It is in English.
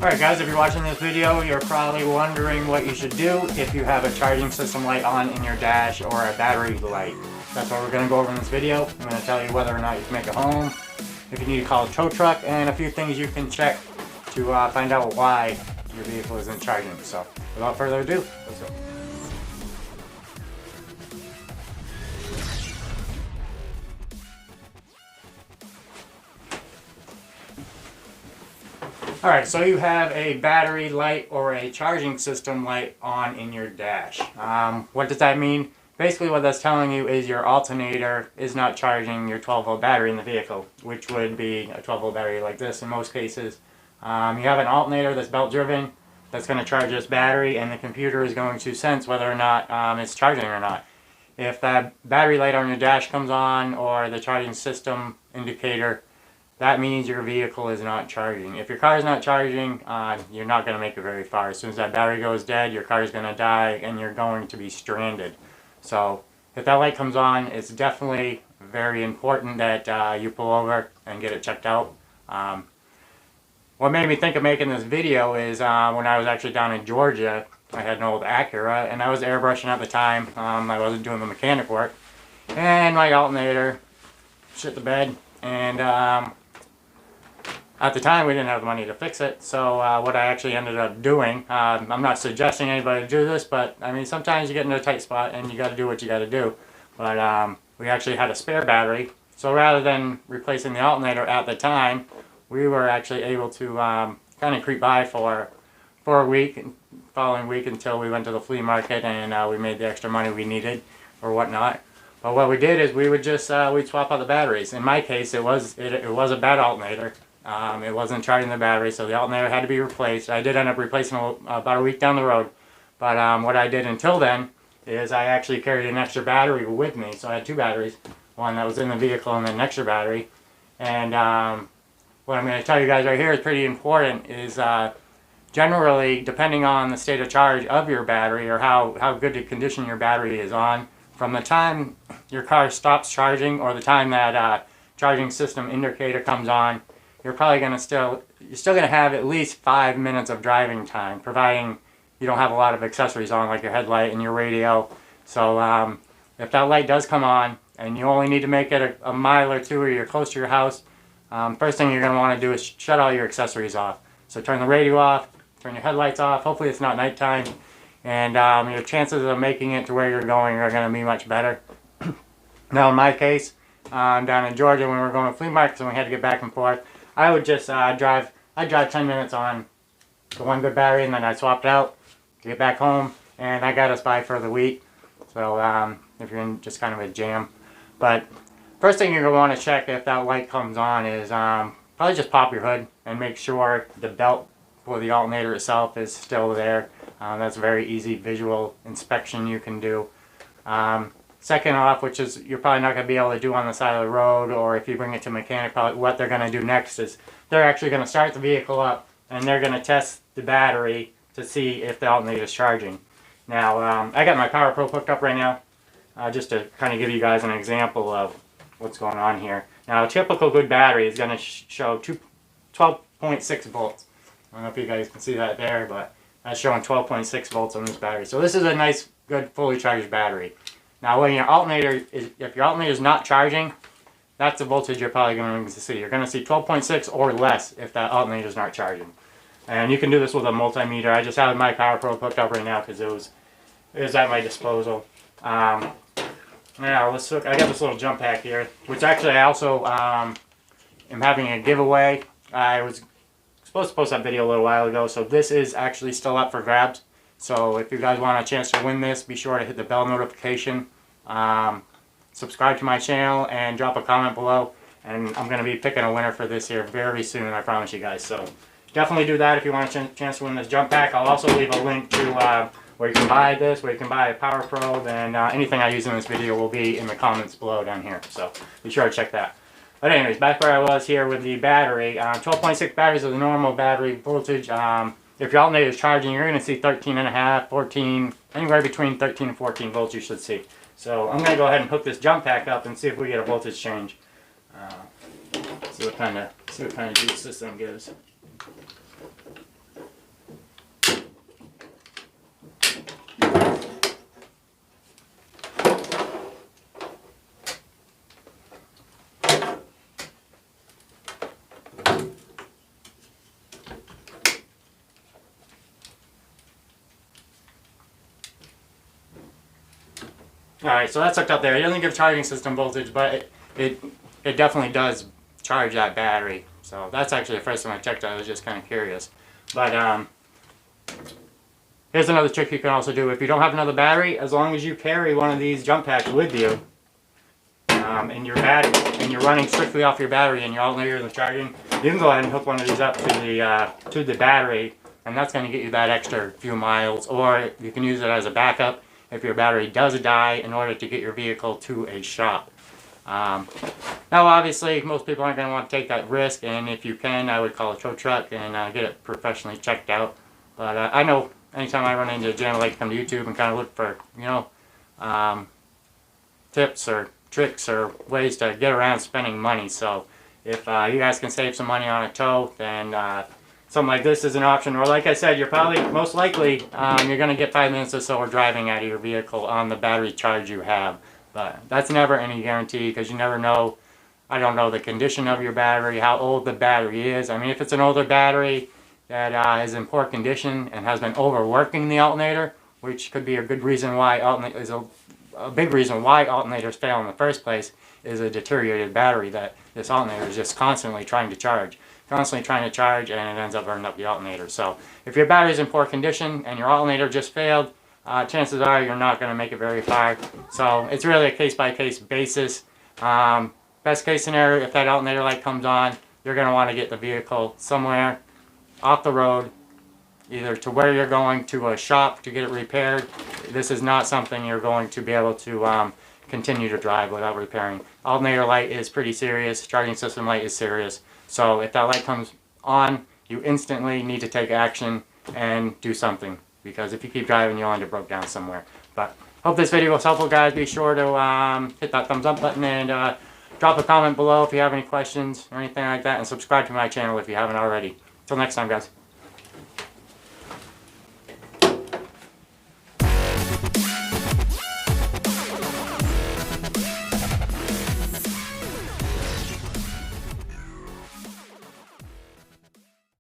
Alright guys, if you're watching this video, you're probably wondering what you should do if you have a charging system light on in your dash or a battery light. That's what we're going to go over in this video. I'm going to tell you whether or not you can make it home, if you need to call a tow truck, and a few things you can check to find out why your vehicle isn't charging. So, without further ado, let's go. Alright, so you have a battery light or a charging system light on in your dash. What does that mean? Basically what that's telling you is your alternator is not charging your 12-volt battery in the vehicle, which would be a 12-volt battery like this in most cases. You have an alternator that's belt driven that's going to charge this battery, and the computer is going to sense whether or not it's charging or not. If that battery light on your dash comes on, or the charging system indicator, that means your vehicle is not charging. If your car is not charging, you're not going to make it very far. As soon as that battery goes dead, your car is going to die and you're going to be stranded. So if that light comes on, it's definitely very important that you pull over and get it checked out. What made me think of making this video is when I was actually down in Georgia, I had an old Acura and I was airbrushing at the time. I wasn't doing the mechanic work. And my alternator shit the bed, and at the time, we didn't have the money to fix it, so what I actually ended up doing, I'm not suggesting anybody to do this, but I mean, sometimes you get into a tight spot and you got to do what you got to do. But we actually had a spare battery, so rather than replacing the alternator at the time, we were actually able to kind of creep by for a week, following week, until we went to the flea market and we made the extra money we needed or whatnot. But what we did is we would just we'd swap out the batteries. In my case, it was a bad alternator. It wasn't charging the battery, so the alternator had to be replaced. I did end up replacing it about a week down the road. But what I did until then is I actually carried an extra battery with me. So I had two batteries, one that was in the vehicle and then an extra battery. And what I'm going to tell you guys right here is pretty important, is generally, depending on the state of charge of your battery or how good a condition your battery is on, from the time your car stops charging or the time that charging system indicator comes on, you're probably going to still going to have at least 5 minutes of driving time, providing you don't have a lot of accessories on, like your headlight and your radio. So if that light does come on and you only need to make it a mile or two, or you're close to your house, first thing you're going to want to do is shut all your accessories off. So turn the radio off, turn your headlights off. Hopefully it's not nighttime, and your chances of making it to where you're going are going to be much better. Now in my case, down in Georgia, when we were going to flea markets and we had to get back and forth, I would just I'd drive 10 minutes on the one good battery, and then I'd swap it out to get back home, and I got us by for the week. So if you're in just kind of a jam. But first thing you're going to want to check if that light comes on is probably just pop your hood and make sure the belt for the alternator itself is still there. That's a very easy visual inspection you can do. Second off, which is you're probably not going to be able to do on the side of the road, or if you bring it to a mechanic, probably what they're going to do next is they're actually going to start the vehicle up and they're going to test the battery to see if the alternator is charging. Now, I got my Power Pro hooked up right now, just to kind of give you guys an example of what's going on here. Now, a typical good battery is going to show 12.6 volts. I don't know if you guys can see that there, but that's showing 12.6 volts on this battery. So this is a nice, good, fully charged battery. Now, when your alternator if your alternator is not charging, that's the voltage you're probably going to see. You're going to see 12.6 or less if that alternator is not charging. And you can do this with a multimeter. I just have my Power Pro hooked up right now because it was at my disposal. Now let's look. I got this little jump pack here, which actually I also am having a giveaway. I was supposed to post that video a little while ago, so this is actually still up for grabs. So if you guys want a chance to win this, be sure to hit the bell notification, subscribe to my channel, and drop a comment below. And I'm going to be picking a winner for this here very soon, I promise you guys. So definitely do that if you want a chance to win this jump pack. I'll also leave a link to where you can buy this, where you can buy a Power Pro, and anything I use in this video will be in the comments below down here. So be sure to check that. But anyways, back where I was here with the battery. 12.6 batteries is the normal battery voltage. If your alternator is charging, you're going to see 13.5, 14, anywhere between 13 and 14 volts you should see. So I'm going to go ahead and hook this jump pack up and see if we get a voltage change. See what kind of juice this thing gives. Alright, so that's hooked up there. It doesn't give charging system voltage, but it definitely does charge that battery. So that's actually the first time I checked it. I was just kind of curious. But here's another trick you can also do. If you don't have another battery, as long as you carry one of these jump packs with you, and you're running strictly off your battery and your alternator and the charging, you can go ahead and hook one of these up to the battery, and that's going to get you that extra few miles. Or you can use it as a backup if your battery does die in order to get your vehicle to a shop. Now obviously most people aren't going to want to take that risk, and if you can, I would call a tow truck and get it professionally checked out. But I know anytime I run into a jam, I like to come to YouTube and kind of look for, you know, tips or tricks or ways to get around spending money. So if you guys can save some money on a tow, then something like this is an option. Or like I said, you're probably, most likely, you're going to get 5 minutes or so of driving out of your vehicle on the battery charge you have. But that's never any guarantee, because you never know. I don't know the condition of your battery, how old the battery is. I mean, if it's an older battery that is in poor condition and has been overworking the alternator, which could be a good reason why a big reason why alternators fail in the first place, is a deteriorated battery that this alternator is just constantly trying to charge, and it ends up burning up the alternator. So if your battery is in poor condition and your alternator just failed, chances are you're not going to make it very far. So it's really a case-by-case basis. Best case scenario, if that alternator light comes on, you're going to want to get the vehicle somewhere off the road, either to where you're going, to a shop to get it repaired. This is not something you're going to be able to continue to drive without repairing. Alternator light is pretty serious. Charging system light is serious. So if that light comes on, you instantly need to take action and do something, because if you keep driving, you'll end up broke down somewhere. But hope this video was helpful, guys. Be sure to hit that thumbs up button and drop a comment below if you have any questions or anything like that, and subscribe to my channel if you haven't already. Till next time, guys.